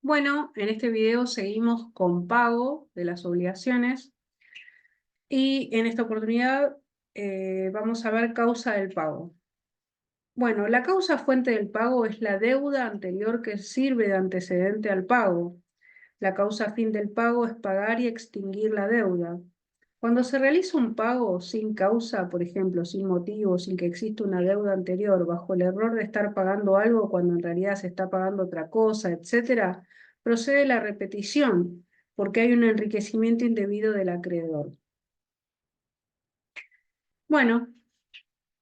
Bueno, en este video seguimos con pago de las obligaciones y en esta oportunidad vamos a ver causa del pago. Bueno, la causa fuente del pago es la deuda anterior que sirve de antecedente al pago. La causa fin del pago es pagar y extinguir la deuda. Cuando se realiza un pago sin causa, por ejemplo, sin motivo, sin que exista una deuda anterior, bajo el error de estar pagando algo cuando en realidad se está pagando otra cosa, etc., procede la repetición, porque hay un enriquecimiento indebido del acreedor. Bueno,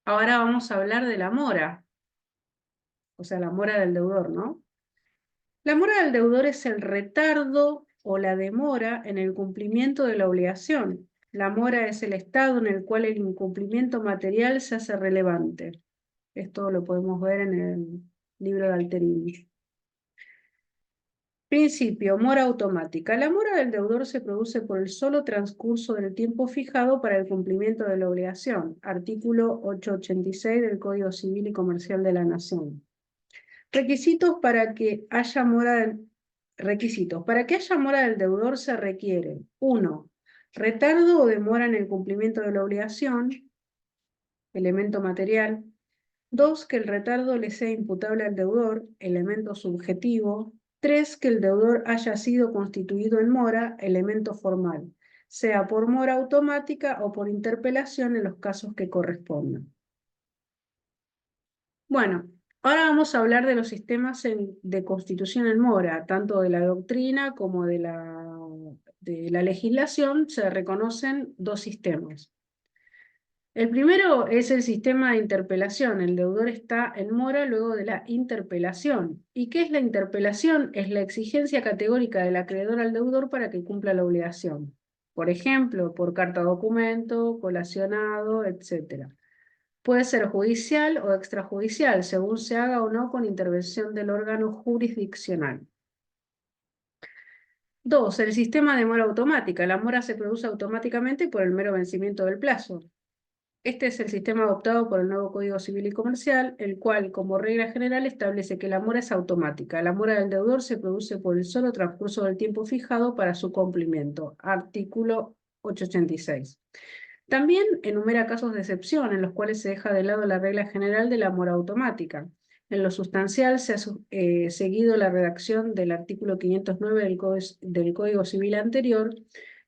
ahora vamos a hablar de la mora, o sea, la mora del deudor, ¿no? La mora del deudor es el retardo o la demora en el cumplimiento de la obligación. La mora es el estado en el cual el incumplimiento material se hace relevante. Esto lo podemos ver en el libro de Alterini. Principio, mora automática. La mora del deudor se produce por el solo transcurso del tiempo fijado para el cumplimiento de la obligación. Artículo 886 del Código Civil y Comercial de la Nación. Requisitos para que haya mora del... Requisitos. Para que haya mora del deudor se requiere 1. Retardo o demora en el cumplimiento de la obligación, elemento material. 2. Que el retardo le sea imputable al deudor, elemento subjetivo. 3. Que el deudor haya sido constituido en mora, elemento formal, sea por mora automática o por interpelación en los casos que correspondan. Bueno, ahora vamos a hablar de los sistemas de constitución en mora, tanto de la doctrina como de la legislación. Se reconocen dos sistemas. El primero es el sistema de interpelación. El deudor está en mora luego de la interpelación. ¿Y qué es la interpelación? Es la exigencia categórica del acreedor al deudor para que cumpla la obligación. Por ejemplo, por carta documento, colacionado, etc. Puede ser judicial o extrajudicial, según se haga o no con intervención del órgano jurisdiccional. 2. El sistema de mora automática. La mora se produce automáticamente por el mero vencimiento del plazo. Este es el sistema adoptado por el nuevo Código Civil y Comercial, el cual, como regla general, establece que la mora es automática. La mora del deudor se produce por el solo transcurso del tiempo fijado para su cumplimiento. Artículo 886. También enumera casos de excepción en los cuales se deja de lado la regla general de la mora automática. En lo sustancial se ha seguido la redacción del artículo 509 del Código Civil anterior,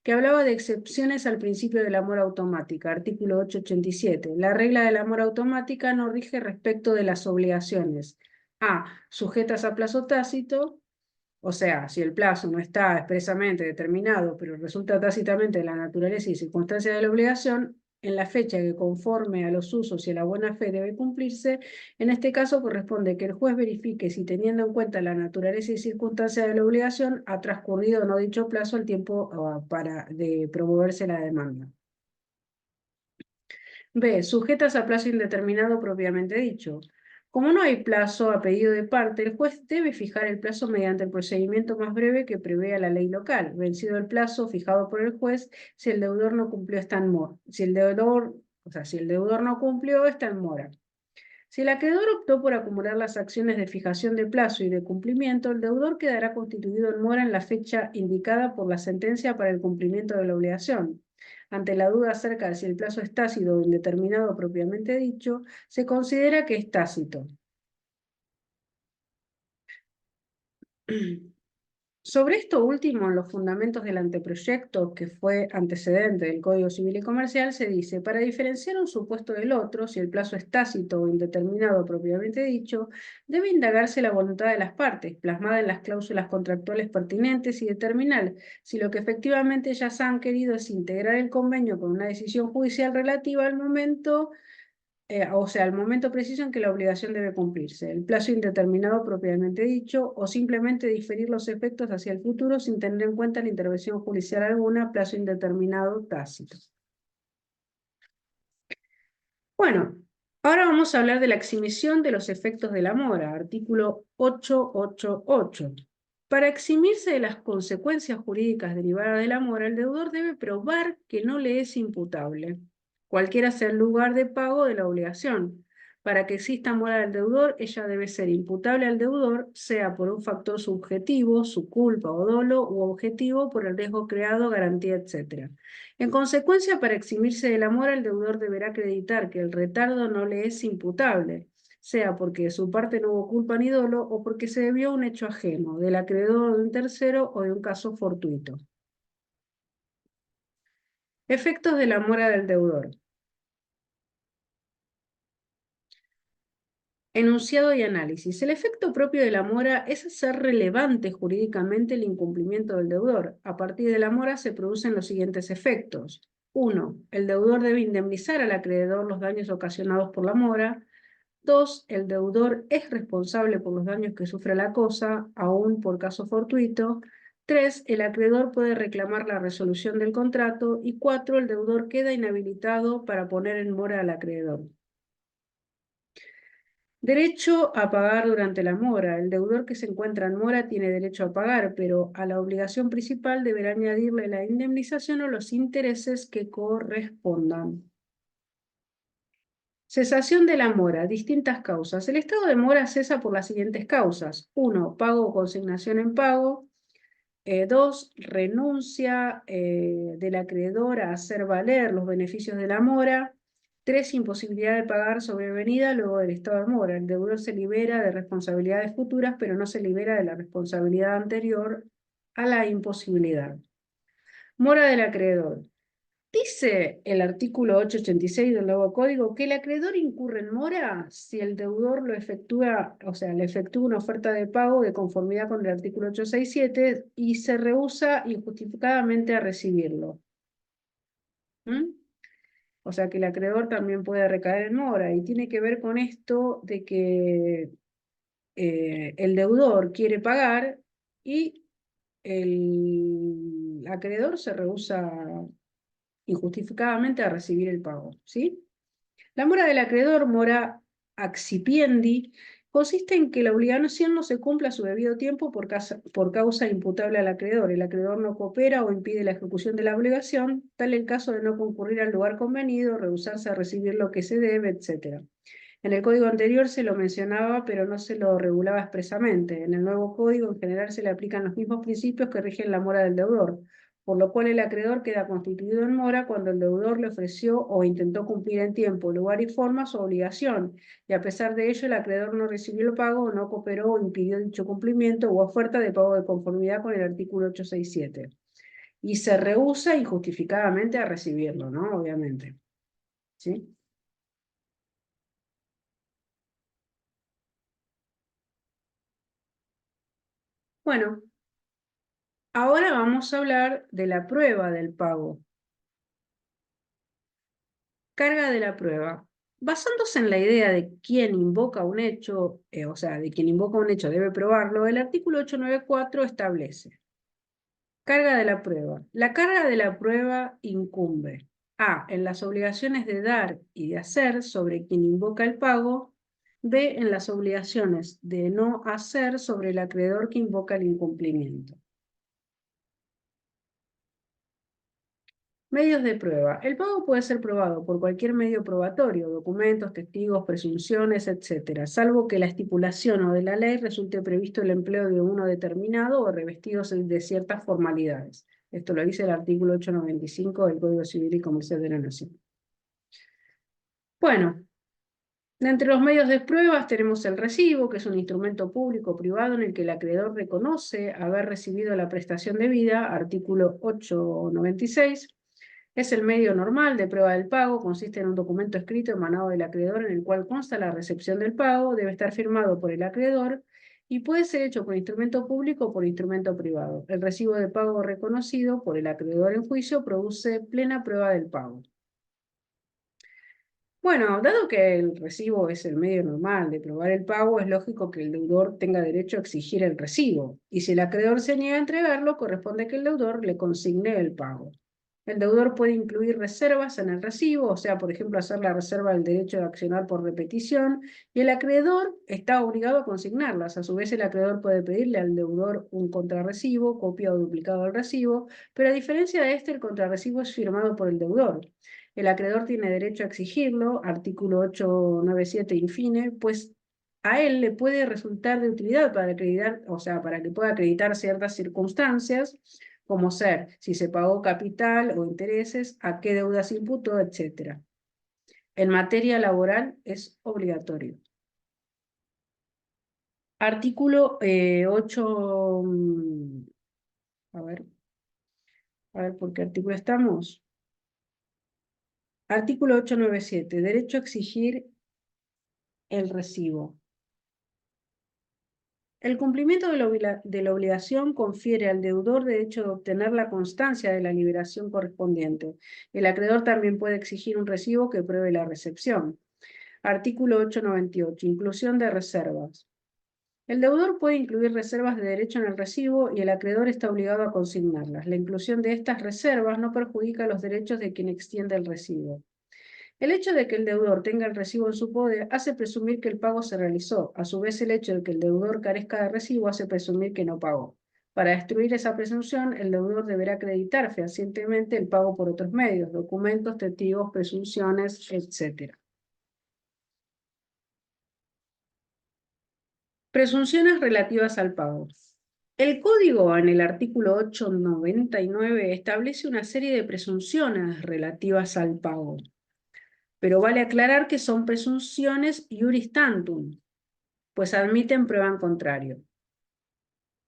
que hablaba de excepciones al principio de la mora automática, artículo 887. La regla de la mora automática no rige respecto de las obligaciones a. Sujetas a plazo tácito, o sea, si el plazo no está expresamente determinado, pero resulta tácitamente de la naturaleza y circunstancia de la obligación, en la fecha que conforme a los usos y a la buena fe debe cumplirse, en este caso corresponde que el juez verifique si, teniendo en cuenta la naturaleza y circunstancia de la obligación, ha transcurrido o no dicho plazo el tiempo de promoverse la demanda. B. Sujetas a plazo indeterminado propiamente dicho. Como no hay plazo a pedido de parte, el juez debe fijar el plazo mediante el procedimiento más breve que prevea la ley local. Vencido el plazo fijado por el juez, si el deudor no cumplió, está en mora. Si el deudor no cumplió, está en mora. Si el acreedor optó por acumular las acciones de fijación de plazo y de cumplimiento, el deudor quedará constituido en mora en la fecha indicada por la sentencia para el cumplimiento de la obligación. Ante la duda acerca de si el plazo es tácito o indeterminado propiamente dicho, se considera que es tácito. Sobre esto último, en los fundamentos del anteproyecto, que fue antecedente del Código Civil y Comercial, se dice: para diferenciar un supuesto del otro, si el plazo es tácito o indeterminado propiamente dicho, debe indagarse la voluntad de las partes, plasmada en las cláusulas contractuales pertinentes, y determinar si lo que efectivamente ellas han querido es integrar el convenio con una decisión judicial relativa al momento, o sea, al momento preciso en que la obligación debe cumplirse, el plazo indeterminado propiamente dicho, o simplemente diferir los efectos hacia el futuro sin tener en cuenta la intervención judicial alguna, plazo indeterminado tácito. Bueno, ahora vamos a hablar de la exhibición de los efectos de la mora, artículo 888. Para eximirse de las consecuencias jurídicas derivadas de la mora, el deudor debe probar que no le es imputable, cualquiera sea el lugar de pago de la obligación. Para que exista mora del deudor, ella debe ser imputable al deudor, sea por un factor subjetivo, su culpa o dolo, u objetivo por el riesgo creado, garantía, etc. En consecuencia, para eximirse de la mora, el deudor deberá acreditar que el retardo no le es imputable, sea porque de su parte no hubo culpa ni dolo, o porque se debió a un hecho ajeno, del acreedor de un tercero o de un caso fortuito. Efectos de la mora del deudor. Enunciado y análisis. El efecto propio de la mora es hacer relevante jurídicamente el incumplimiento del deudor. A partir de la mora se producen los siguientes efectos. 1. El deudor debe indemnizar al acreedor los daños ocasionados por la mora. 2. El deudor es responsable por los daños que sufre la cosa, aún por caso fortuito. 3. El acreedor puede reclamar la resolución del contrato. Y 4. El deudor queda inhabilitado para poner en mora al acreedor. Derecho a pagar durante la mora. El deudor que se encuentra en mora tiene derecho a pagar, pero a la obligación principal deberá añadirle la indemnización o los intereses que correspondan. Cesación de la mora. Distintas causas. El estado de mora cesa por las siguientes causas. 1. Pago o consignación en pago. 2. Renuncia del acreedor a hacer valer los beneficios de la mora. 3. Imposibilidad de pagar sobrevenida luego del estado de mora. El deudor se libera de responsabilidades futuras, pero no se libera de la responsabilidad anterior a la imposibilidad. Mora del acreedor. Dice el artículo 886 del nuevo código que el acreedor incurre en mora si el deudor lo efectúa, o sea, le efectúa una oferta de pago de conformidad con el artículo 867 y se rehúsa injustificadamente a recibirlo. O sea que el acreedor también puede recaer en mora y tiene que ver con esto de que el deudor quiere pagar y el acreedor se rehúsa injustificadamente a recibir el pago, ¿sí? La mora del acreedor, mora accipiendi, consiste en que la obligación no se cumpla a su debido tiempo por causa imputable al acreedor. El acreedor no coopera o impide la ejecución de la obligación, tal el caso de no concurrir al lugar convenido, rehusarse a recibir lo que se debe, etc. En el código anterior se lo mencionaba, pero no se lo regulaba expresamente. En el nuevo código, en general, se le aplican los mismos principios que rigen la mora del deudor, por lo cual el acreedor queda constituido en mora cuando el deudor le ofreció o intentó cumplir en tiempo, lugar y forma su obligación, y a pesar de ello el acreedor no recibió el pago, no cooperó o impidió dicho cumplimiento u oferta de pago de conformidad con el artículo 867. Y se rehúsa injustificadamente a recibirlo, ¿no? Obviamente. ¿Sí? Bueno, ahora vamos a hablar de la prueba del pago. Carga de la prueba. Basándose en la idea de quien invoca un hecho, o sea, de quien invoca un hecho debe probarlo, el artículo 894 establece. Carga de la prueba. La carga de la prueba incumbe A. En las obligaciones de dar y de hacer sobre quien invoca el pago. B. En las obligaciones de no hacer sobre el acreedor que invoca el incumplimiento. Medios de prueba. El pago puede ser probado por cualquier medio probatorio, documentos, testigos, presunciones, etc., salvo que la estipulación o de la ley resulte previsto el empleo de uno determinado o revestidos de ciertas formalidades. Esto lo dice el artículo 895 del Código Civil y Comercial de la Nación. Bueno, entre los medios de pruebas tenemos el recibo, que es un instrumento público o privado en el que el acreedor reconoce haber recibido la prestación debida, artículo 896. Es el medio normal de prueba del pago, consiste en un documento escrito emanado del acreedor en el cual consta la recepción del pago, debe estar firmado por el acreedor y puede ser hecho por instrumento público o por instrumento privado. El recibo de pago reconocido por el acreedor en juicio produce plena prueba del pago. Bueno, dado que el recibo es el medio normal de probar el pago, es lógico que el deudor tenga derecho a exigir el recibo, y si el acreedor se niega a entregarlo, corresponde que el deudor le consigne el pago. El deudor puede incluir reservas en el recibo, o sea, por ejemplo, hacer la reserva del derecho de accionar por repetición, y el acreedor está obligado a consignarlas. A su vez, el acreedor puede pedirle al deudor un contrarrecibo, copia o duplicado del recibo, pero a diferencia de este, el contrarrecibo es firmado por el deudor. El acreedor tiene derecho a exigirlo, artículo 897 infine, pues a él le puede resultar de utilidad para acreditar, o sea, para que pueda acreditar ciertas circunstancias, como ser si se pagó capital o intereses, a qué deuda se imputó, etc. En materia laboral es obligatorio. Artículo 8, a ver, ¿por qué artículo estamos? Artículo 897, derecho a exigir el recibo. El cumplimiento de la obligación confiere al deudor derecho de obtener la constancia de la liberación correspondiente. El acreedor también puede exigir un recibo que pruebe la recepción. Artículo 898, inclusión de reservas. El deudor puede incluir reservas de derecho en el recibo y el acreedor está obligado a consignarlas. La inclusión de estas reservas no perjudica los derechos de quien extiende el recibo. El hecho de que el deudor tenga el recibo en su poder hace presumir que el pago se realizó. A su vez, el hecho de que el deudor carezca de recibo hace presumir que no pagó. Para destruir esa presunción, el deudor deberá acreditar fehacientemente el pago por otros medios, documentos, testigos, presunciones, etc. Presunciones relativas al pago. El código en el artículo 899 establece una serie de presunciones relativas al pago, pero vale aclarar que son presunciones iuris tantum, pues admiten prueba en contrario.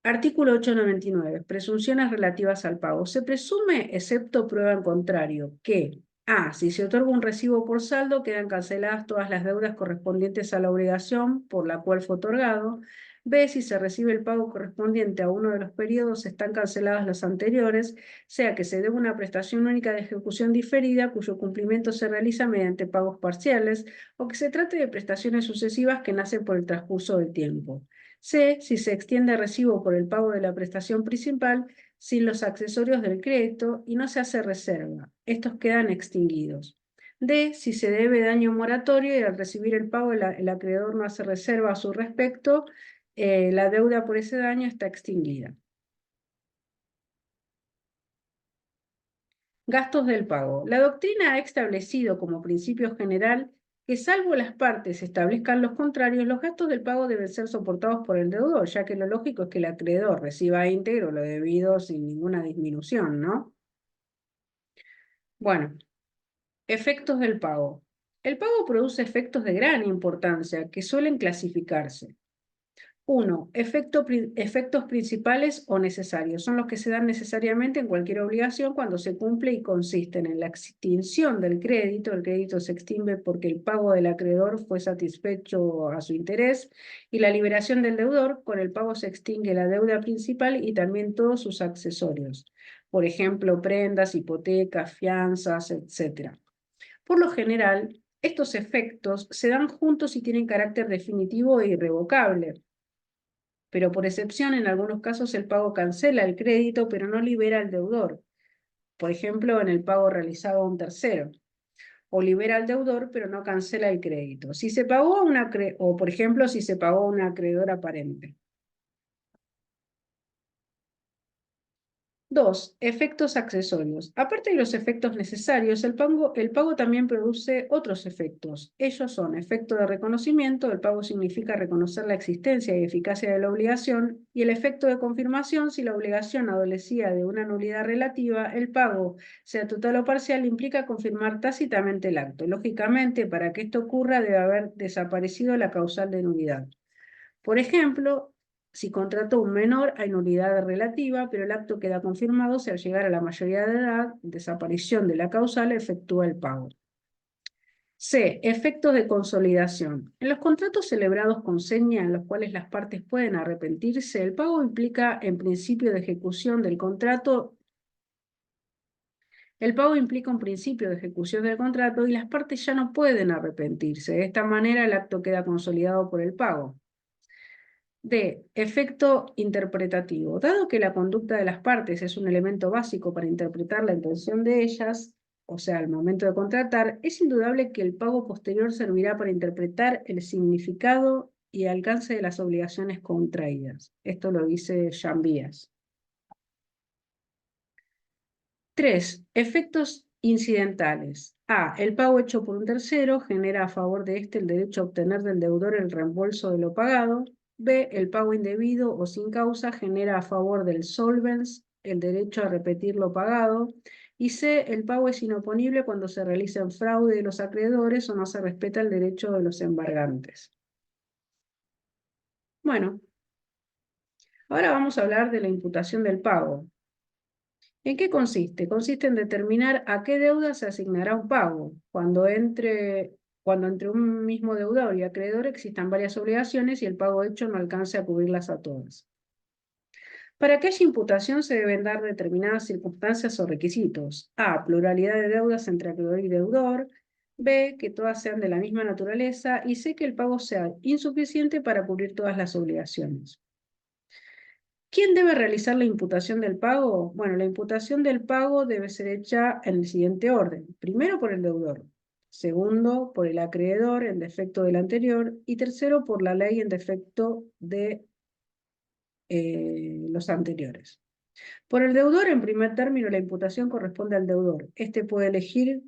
Artículo 899. Presunciones relativas al pago. Se presume, excepto prueba en contrario, que a. Si se otorga un recibo por saldo, quedan canceladas todas las deudas correspondientes a la obligación por la cual fue otorgado. B. Si se recibe el pago correspondiente a uno de los periodos, están canceladas las anteriores, sea que se debe una prestación única de ejecución diferida, cuyo cumplimiento se realiza mediante pagos parciales, o que se trate de prestaciones sucesivas que nacen por el transcurso del tiempo. C. Si se extiende el recibo por el pago de la prestación principal sin los accesorios del crédito y no se hace reserva. Estos quedan extinguidos. D. Si se debe daño moratorio y al recibir el pago el acreedor no hace reserva a su respecto, la deuda por ese daño está extinguida. Gastos del pago. La doctrina ha establecido como principio general que salvo las partes establezcan los contrarios, los gastos del pago deben ser soportados por el deudor, ya que lo lógico es que el acreedor reciba íntegro lo debido sin ninguna disminución, ¿no? Bueno, efectos del pago. El pago produce efectos de gran importancia que suelen clasificarse. 1. Efectos principales o necesarios. Son los que se dan necesariamente en cualquier obligación cuando se cumple y consisten en la extinción del crédito. El crédito se extingue porque el pago del acreedor fue satisfecho a su interés y la liberación del deudor. Con el pago se extingue la deuda principal y también todos sus accesorios. Por ejemplo, prendas, hipotecas, fianzas, etc. Por lo general, estos efectos se dan juntos y tienen carácter definitivo e irrevocable, pero por excepción en algunos casos el pago cancela el crédito pero no libera al deudor, por ejemplo en el pago realizado a un tercero, o libera al deudor pero no cancela el crédito. Si se pagó o por ejemplo si se pagó a un acreedor aparente. 2. Efectos accesorios. Aparte de los efectos necesarios, el pago también produce otros efectos. Ellos son efecto de reconocimiento, el pago significa reconocer la existencia y eficacia de la obligación, y el efecto de confirmación, si la obligación adolecía de una nulidad relativa, el pago, sea total o parcial, implica confirmar tácitamente el acto. Lógicamente, para que esto ocurra debe haber desaparecido la causal de nulidad. Por ejemplo, si contrató un menor, hay nulidad relativa, pero el acto queda confirmado si al llegar a la mayoría de edad, desaparición de la causal, efectúa el pago. C. Efectos de consolidación. En los contratos celebrados con seña en los cuales las partes pueden arrepentirse, el pago implica en principio de ejecución del contrato. El pago implica un principio de ejecución del contrato y las partes ya no pueden arrepentirse. De esta manera el acto queda consolidado por el pago. D. Efecto interpretativo. Dado que la conducta de las partes es un elemento básico para interpretar la intención de ellas, o sea, al momento de contratar, es indudable que el pago posterior servirá para interpretar el significado y alcance de las obligaciones contraídas. Esto lo dice Jean Bias. 3. Efectos incidentales. A. El pago hecho por un tercero genera a favor de éste el derecho a obtener del deudor el reembolso de lo pagado. B. El pago indebido o sin causa genera a favor del solvens el derecho a repetir lo pagado. Y C. El pago es inoponible cuando se realiza en fraude de los acreedores o no se respeta el derecho de los embargantes. Bueno, ahora vamos a hablar de la imputación del pago. ¿En qué consiste? Consiste en determinar a qué deuda se asignará un pago, cuando entre un mismo deudor y acreedor existan varias obligaciones y el pago hecho no alcance a cubrirlas a todas. Para que haya imputación se deben dar determinadas circunstancias o requisitos. A. Pluralidad de deudas entre acreedor y deudor. B. Que todas sean de la misma naturaleza. Y C. Que el pago sea insuficiente para cubrir todas las obligaciones. ¿Quién debe realizar la imputación del pago? Bueno, la imputación del pago debe ser hecha en el siguiente orden. Primero por el deudor, segundo por el acreedor en defecto del anterior y tercero por la ley en defecto de los anteriores. Por el deudor, en primer término, la imputación corresponde al deudor. Este puede elegir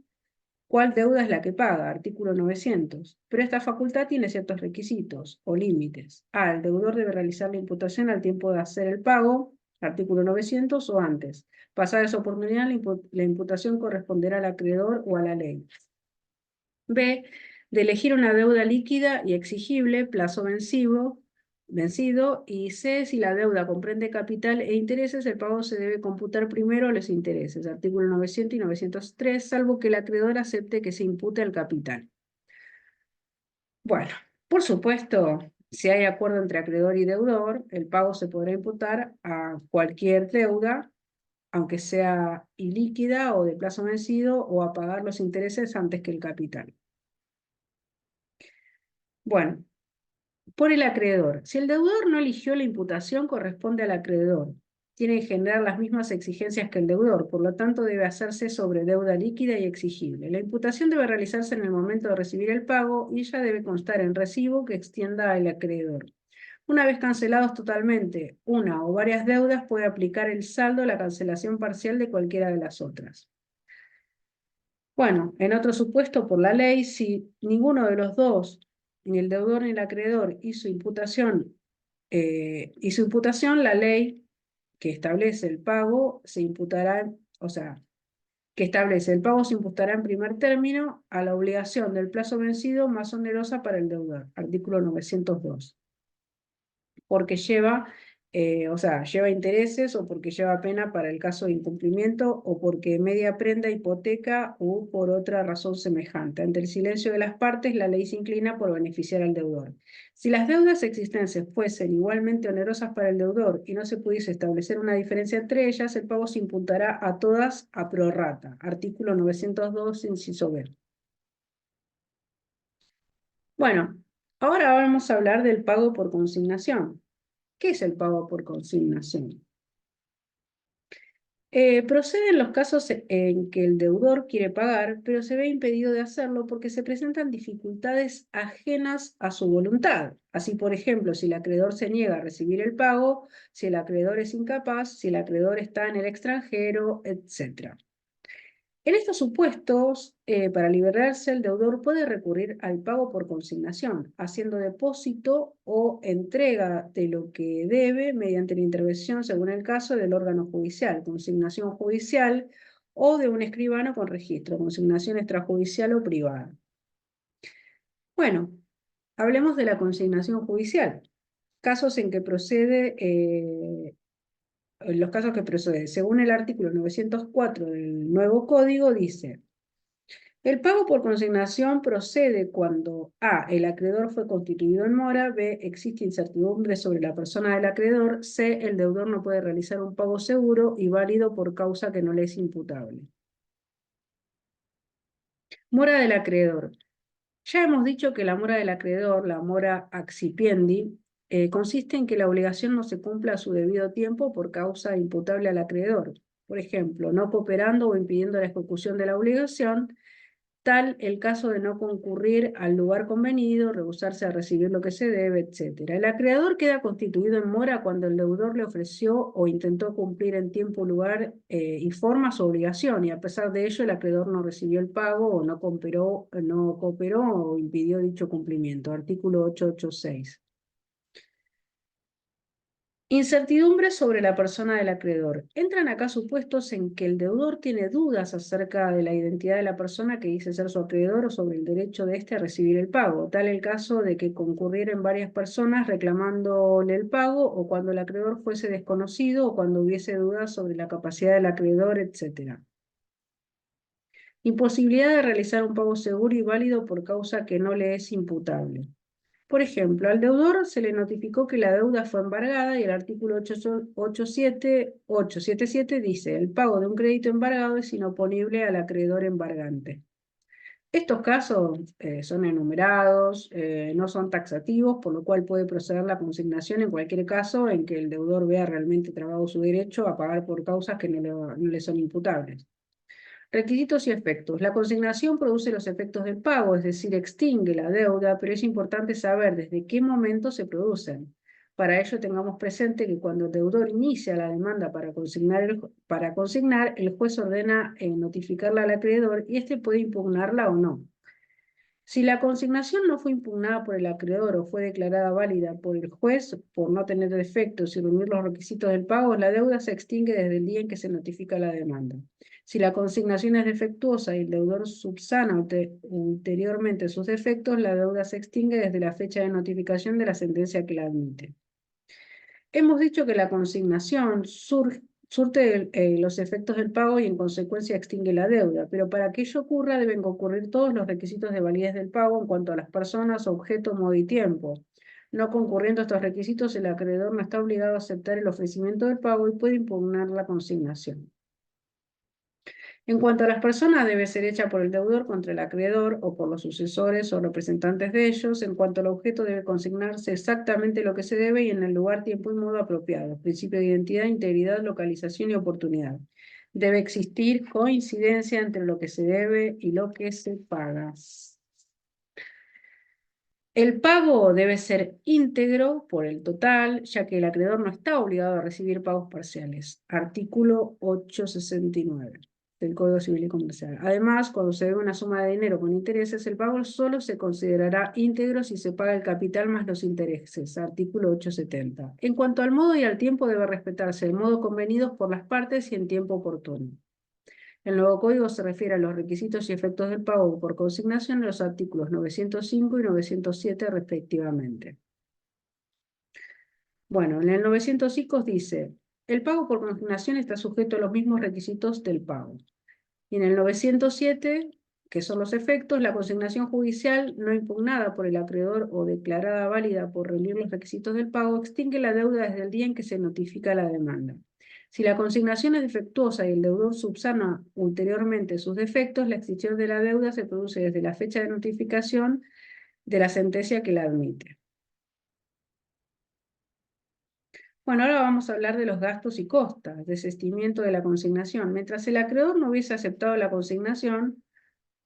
cuál deuda es la que paga, artículo 900. Pero esta facultad tiene ciertos requisitos o límites. A. El deudor debe realizar la imputación al tiempo de hacer el pago, artículo 900 o antes. Pasada esa oportunidad, la imputación corresponderá al acreedor o a la ley. B. De elegir una deuda líquida y exigible, plazo vencido. Y C. Si la deuda comprende capital e intereses, el pago se debe computar primero los intereses, artículo 900 y 903, salvo que el acreedor acepte que se impute el capital. Bueno, por supuesto, si hay acuerdo entre acreedor y deudor, el pago se podrá imputar a cualquier deuda, aunque sea ilíquida o de plazo vencido, o a pagar los intereses antes que el capital. Bueno, por el acreedor. Si el deudor no eligió la imputación, corresponde al acreedor. Tiene que generar las mismas exigencias que el deudor, por lo tanto debe hacerse sobre deuda líquida y exigible. La imputación debe realizarse en el momento de recibir el pago y ella debe constar en recibo que extienda al acreedor. Una vez cancelados totalmente una o varias deudas, puede aplicar el saldo a la cancelación parcial de cualquiera de las otras. Bueno, en otro supuesto, por la ley, si ninguno de los dos, ni el deudor ni el acreedor, hizo imputación, la ley que establece el pago se imputará, o sea, que establece el pago se imputará en primer término a la obligación del plazo vencido más onerosa para el deudor, artículo 902, porque lleva lleva intereses o porque lleva pena para el caso de incumplimiento o porque media prenda hipoteca o por otra razón semejante. Ante el silencio de las partes, la ley se inclina por beneficiar al deudor. Si las deudas existentes fuesen igualmente onerosas para el deudor y no se pudiese establecer una diferencia entre ellas, el pago se imputará a todas a prorrata. Artículo 902, inciso B. Bueno, ahora vamos a hablar del pago por consignación. ¿Qué es el pago por consignación? Proceden los casos en que el deudor quiere pagar, pero se ve impedido de hacerlo porque se presentan dificultades ajenas a su voluntad. Así, por ejemplo, si el acreedor se niega a recibir el pago, si el acreedor es incapaz, si el acreedor está en el extranjero, etc. En estos supuestos, para liberarse, el deudor puede recurrir al pago por consignación, haciendo depósito o entrega de lo que debe mediante la intervención, según el caso, del órgano judicial, consignación judicial o de un escribano con registro, consignación extrajudicial o privada. Bueno, hablemos de la consignación judicial. Casos en que procede en los casos que procede, según el artículo 904 del nuevo código, dice: el pago por consignación procede cuando A. El acreedor fue constituido en mora. B. Existe incertidumbre sobre la persona del acreedor. C. El deudor no puede realizar un pago seguro y válido por causa que no le es imputable. Mora del acreedor. Ya hemos dicho que la mora del acreedor, la mora accipiendi, consiste en que la obligación no se cumpla a su debido tiempo por causa imputable al acreedor. Por ejemplo, no cooperando o impidiendo la ejecución de la obligación, tal el caso de no concurrir al lugar convenido, rehusarse a recibir lo que se debe, etc. El acreedor queda constituido en mora cuando el deudor le ofreció o intentó cumplir en tiempo, lugar y forma su obligación, y a pesar de ello el acreedor no recibió el pago o no cooperó o impidió dicho cumplimiento. Artículo 886. Incertidumbre sobre la persona del acreedor. Entran acá supuestos en que el deudor tiene dudas acerca de la identidad de la persona que dice ser su acreedor o sobre el derecho de éste a recibir el pago. Tal el caso de que concurrieran varias personas reclamándole el pago, o cuando el acreedor fuese desconocido, o cuando hubiese dudas sobre la capacidad del acreedor, etc. Imposibilidad de realizar un pago seguro y válido por causa que no le es imputable. Por ejemplo, al deudor se le notificó que la deuda fue embargada y el artículo 877 dice: el pago de un crédito embargado es inoponible al acreedor embargante. Estos casos son enumerados, no son taxativos, por lo cual puede proceder la consignación en cualquier caso en que el deudor vea realmente trabado su derecho a pagar por causas que no le son imputables. Requisitos y efectos. La consignación produce los efectos del pago, es decir, extingue la deuda, pero es importante saber desde qué momento se producen. Para ello tengamos presente que cuando el deudor inicia la demanda para consignar, el juez ordena notificarla al acreedor y éste puede impugnarla o no. Si la consignación no fue impugnada por el acreedor o fue declarada válida por el juez por no tener defectos y reunir los requisitos del pago, la deuda se extingue desde el día en que se notifica la demanda. Si la consignación es defectuosa y el deudor subsana ulteriormente sus defectos, la deuda se extingue desde la fecha de notificación de la sentencia que la admite. Hemos dicho que la consignación surte los efectos del pago y en consecuencia extingue la deuda, pero para que ello ocurra deben concurrir todos los requisitos de validez del pago en cuanto a las personas, objeto, modo y tiempo. No concurriendo estos requisitos, el acreedor no está obligado a aceptar el ofrecimiento del pago y puede impugnar la consignación. En cuanto a las personas, debe ser hecha por el deudor contra el acreedor o por los sucesores o representantes de ellos. En cuanto al objeto, debe consignarse exactamente lo que se debe y en el lugar, tiempo y modo apropiado. Principio de identidad, integridad, localización y oportunidad. Debe existir coincidencia entre lo que se debe y lo que se paga. El pago debe ser íntegro por el total, ya que el acreedor no está obligado a recibir pagos parciales. Artículo 869 del Código Civil y Comercial. Además, cuando se debe una suma de dinero con intereses, el pago solo se considerará íntegro si se paga el capital más los intereses. Artículo 870. En cuanto al modo y al tiempo, debe respetarse el modo convenidos por las partes y en tiempo oportuno. El nuevo código se refiere a los requisitos y efectos del pago por consignación en los artículos 905 y 907 respectivamente. Bueno, en el 905 dice: el pago por consignación está sujeto a los mismos requisitos del pago. Y en el 907, que son los efectos, la consignación judicial no impugnada por el acreedor o declarada válida por reunir los requisitos del pago extingue la deuda desde el día en que se notifica la demanda. Si la consignación es defectuosa y el deudor subsana ulteriormente sus defectos, la extinción de la deuda se produce desde la fecha de notificación de la sentencia que la admite. Bueno, ahora vamos a hablar de los gastos y costas, desistimiento de la consignación. Mientras el acreedor no hubiese aceptado la consignación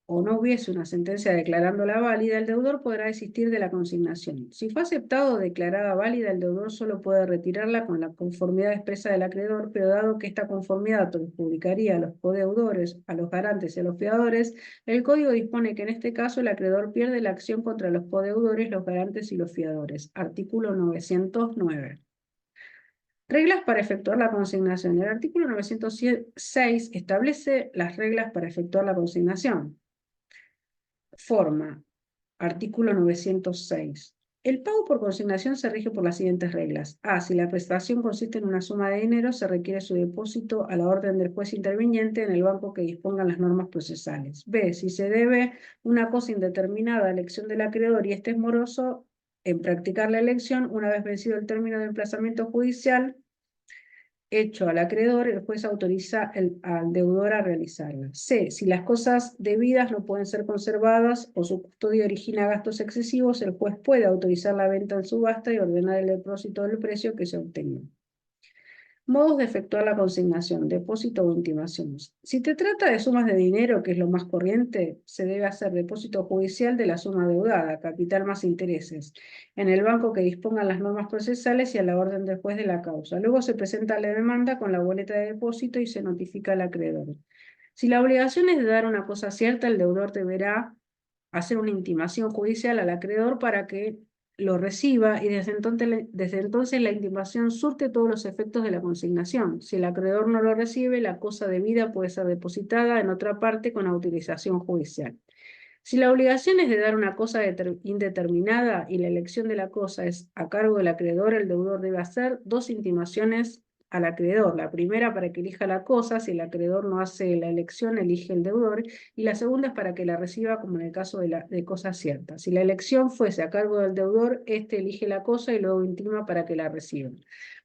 o no hubiese una sentencia declarándola válida, el deudor podrá desistir de la consignación. Si fue aceptado o declarada válida, el deudor solo puede retirarla con la conformidad expresa del acreedor, pero dado que esta conformidad perjudicaría a los codeudores, a los garantes y a los fiadores, el Código dispone que en este caso el acreedor pierde la acción contra los codeudores, los garantes y los fiadores. Artículo 909. Reglas para efectuar la consignación. El artículo 906 establece las reglas para efectuar la consignación. Forma. Artículo 906. El pago por consignación se rige por las siguientes reglas. A. Si la prestación consiste en una suma de dinero, se requiere su depósito a la orden del juez interviniente en el banco que dispongan las normas procesales. B. Si se debe una cosa indeterminada a elección del acreedor y este es moroso en practicar la elección, una vez vencido el término de emplazamiento judicial hecho al acreedor, el juez autoriza al deudor a realizarla. C. Si las cosas debidas no pueden ser conservadas o su custodia origina gastos excesivos, el juez puede autorizar la venta en subasta y ordenar el depósito del precio que se obtenga. Modos de efectuar la consignación, depósito o intimación. Si te trata de sumas de dinero, que es lo más corriente, se debe hacer depósito judicial de la suma deudada, capital más intereses, en el banco que dispongan las normas procesales y a la orden del juez de la causa. Luego se presenta la demanda con la boleta de depósito y se notifica al acreedor. Si la obligación es de dar una cosa cierta, el deudor deberá hacer una intimación judicial al acreedor para que lo reciba y desde entonces la intimación surte todos los efectos de la consignación. Si el acreedor no lo recibe, la cosa debida puede ser depositada en otra parte con autorización judicial. Si la obligación es de dar una cosa indeterminada y la elección de la cosa es a cargo del acreedor, el deudor debe hacer dos intimaciones al acreedor. La primera para que elija la cosa, si el acreedor no hace la elección, elige el deudor, y la segunda es para que la reciba, como en el caso de cosa cierta. Si la elección fuese a cargo del deudor, éste elige la cosa y luego intima para que la reciba.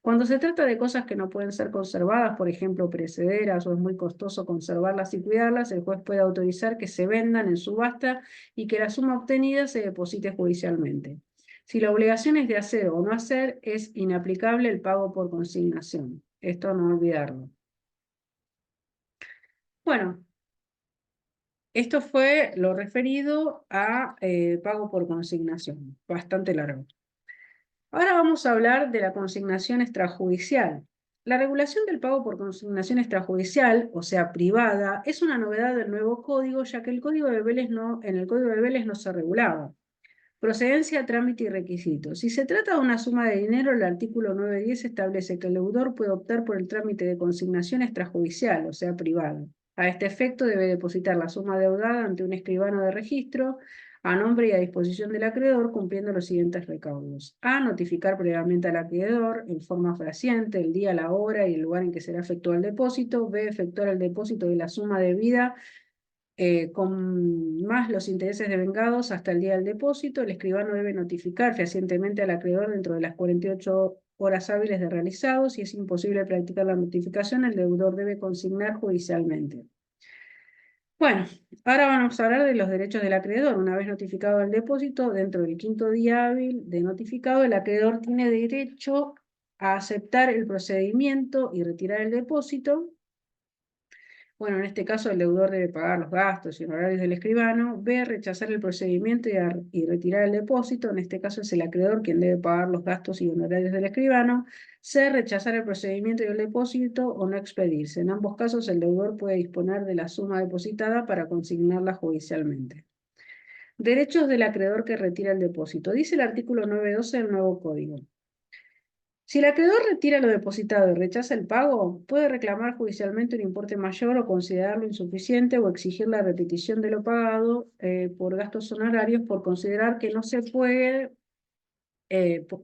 Cuando se trata de cosas que no pueden ser conservadas, por ejemplo, perecederas, o es muy costoso conservarlas y cuidarlas, el juez puede autorizar que se vendan en subasta y que la suma obtenida se deposite judicialmente. Si la obligación es de hacer o no hacer, es inaplicable el pago por consignación. Esto no olvidarlo. Bueno, esto fue lo referido a pago por consignación, bastante largo. Ahora vamos a hablar de la consignación extrajudicial. La regulación del pago por consignación extrajudicial, o sea, privada, es una novedad del nuevo código, ya que en el Código de Vélez no se regulaba. Procedencia, trámite y requisitos. Si se trata de una suma de dinero, el artículo 910 establece que el deudor puede optar por el trámite de consignación extrajudicial, o sea, privado. A este efecto debe depositar la suma deudada ante un escribano de registro a nombre y a disposición del acreedor, cumpliendo los siguientes recaudos. A. Notificar previamente al acreedor en forma fehaciente el día, la hora y el lugar en que será efectuado el depósito. B. Efectuar el depósito de la suma debida con más los intereses devengados hasta el día del depósito. El escribano debe notificar fehacientemente al acreedor dentro de las 48 horas hábiles de realizado. Si es imposible practicar la notificación, el deudor debe consignar judicialmente. Bueno, ahora vamos a hablar de los derechos del acreedor. Una vez notificado el depósito, dentro del 5.º día hábil de notificado, el acreedor tiene derecho a aceptar el procedimiento y retirar el depósito. Bueno, en este caso el deudor debe pagar los gastos y honorarios del escribano. B, rechazar el procedimiento y retirar el depósito. En este caso es el acreedor quien debe pagar los gastos y honorarios del escribano. C, rechazar el procedimiento y el depósito o no expedirse. En ambos casos el deudor puede disponer de la suma depositada para consignarla judicialmente. Derechos del acreedor que retira el depósito. Dice el artículo 912 del nuevo código. Si el acreedor retira lo depositado y rechaza el pago, puede reclamar judicialmente un importe mayor o considerarlo insuficiente o exigir la repetición de lo pagado por gastos honorarios por considerar que no se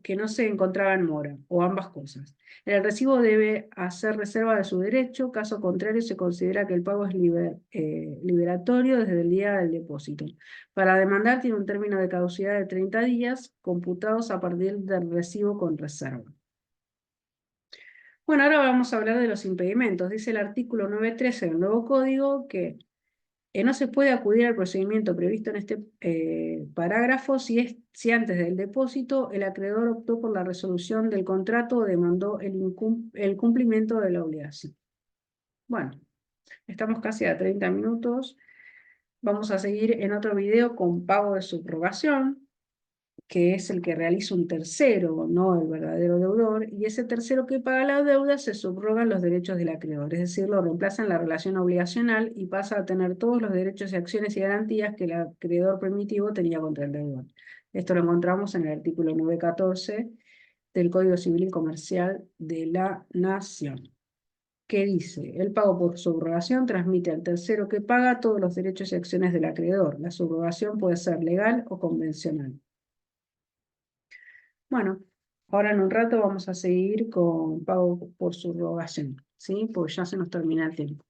que no se encontraba en mora, o ambas cosas. El recibo debe hacer reserva de su derecho, caso contrario se considera que el pago es liberatorio desde el día del depósito. Para demandar tiene un término de caducidad de 30 días, computados a partir del recibo con reserva. Bueno, ahora vamos a hablar de los impedimentos. Dice el artículo 913 del nuevo código que no se puede acudir al procedimiento previsto en este parágrafo si antes del depósito el acreedor optó por la resolución del contrato o demandó el cumplimiento de la obligación. Bueno, estamos casi a 30 minutos. Vamos a seguir en otro video con pago de subrogación, que es el que realiza un tercero, no el verdadero deudor, y ese tercero que paga la deuda se subrogan los derechos del acreedor, es decir, lo reemplaza en la relación obligacional y pasa a tener todos los derechos y acciones y garantías que el acreedor primitivo tenía contra el deudor. Esto lo encontramos en el artículo 914 del Código Civil y Comercial de la Nación, que dice: el pago por subrogación transmite al tercero que paga todos los derechos y acciones del acreedor. La subrogación puede ser legal o convencional. Bueno, ahora en un rato vamos a seguir con pago por subrogación, ¿sí? Porque ya se nos termina el tiempo.